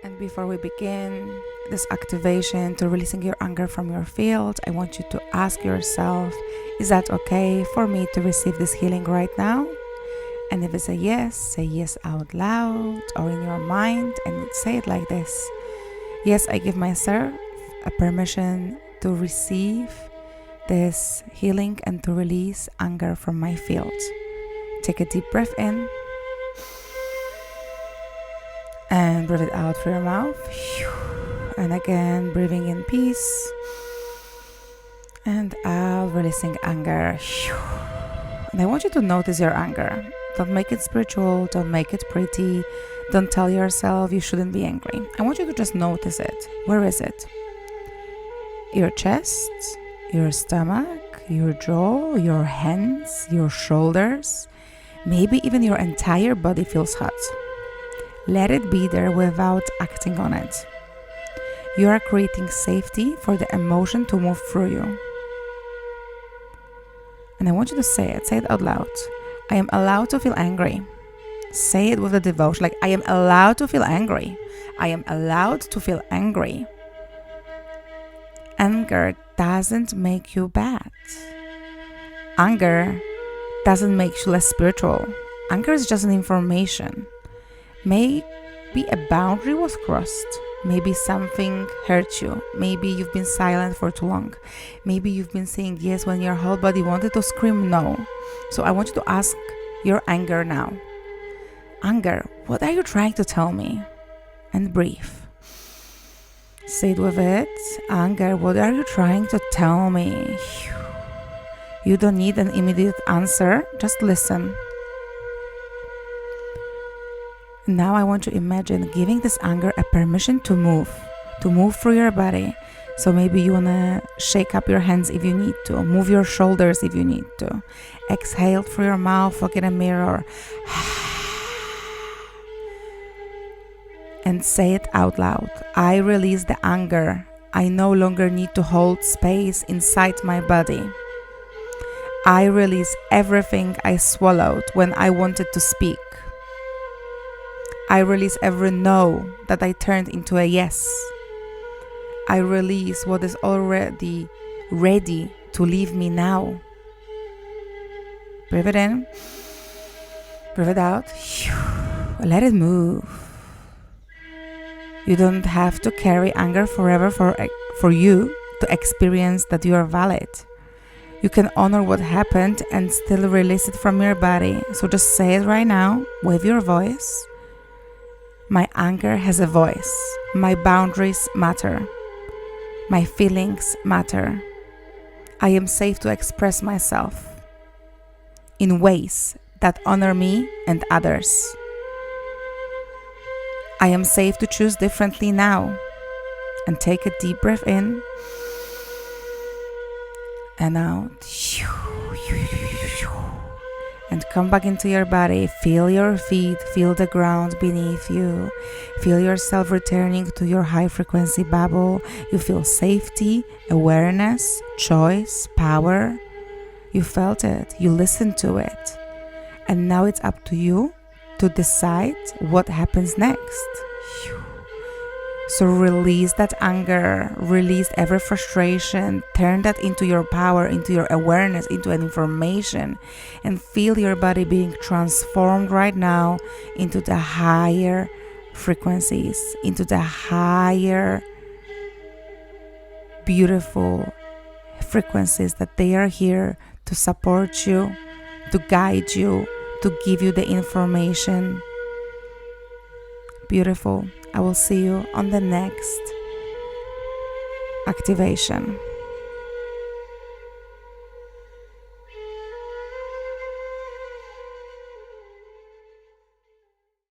And before we begin this activation to releasing your anger from your field, I want you to ask yourself, is that okay for me to receive this healing right now? And if it's a yes, say yes out loud or in your mind and say it like this. Yes, I give myself a permission to receive this healing and to release anger from my field. Take a deep breath in and breathe it out through your mouth. And again, breathing in peace and out, releasing anger. And I want you to notice your anger. Don't make it spiritual, don't make it pretty, don't tell yourself you shouldn't be angry. I want you to just notice it. Where is it? Your chest, your stomach, your jaw, your hands, your shoulders, maybe even your entire body feels hot. Let it be there without acting on it. You are creating safety for the emotion to move through you. And I want you to say it out loud. I am allowed to feel angry. Say it with a devotion, like I am allowed to feel angry. I am allowed to feel angry. Anger doesn't make you bad. Anger doesn't make you less spiritual. Anger is just an information. Maybe a boundary was crossed. Maybe something hurt you. Maybe you've been silent for too long. Maybe you've been saying yes when your whole body wanted to scream no. So I want you to ask your anger now. Anger, what are you trying to tell me? And breathe. Say it with it. Anger, what are you trying to tell me? You don't need an immediate answer. Just listen. Now I want to imagine giving this anger a permission to move through your body. So maybe you want to shake up your hands if you need to, move your shoulders if you need to. Exhale through your mouth, look in a mirror. And say it out loud. I release the anger. I no longer need to hold space inside my body. I release everything I swallowed when I wanted to speak. I release every no that I turned into a yes. I release what is already ready to leave me now. Breathe it in. Breathe it out. Let it move. You don't have to carry anger forever for you to experience that you are valid. You can honor what happened and still release it from your body. So just say it right now with your voice. My anger has a voice. My boundaries matter. My feelings matter. I am safe to express myself in ways that honor me and others. I am safe to choose differently now. And take a deep breath in and out. And come back into your body. Feel your feet, feel the ground beneath you. Feel yourself returning to your high frequency bubble. You feel safety, awareness, choice, power. You felt it, you listened to it. And now it's up to you to decide what happens next. So release that anger, release every frustration, turn that into your power, into your awareness, into an information, and feel your body being transformed right now into the higher frequencies, into the higher, beautiful frequencies that they are here to support you, to guide you, to give you the information. Beautiful. I will see you on the next activation.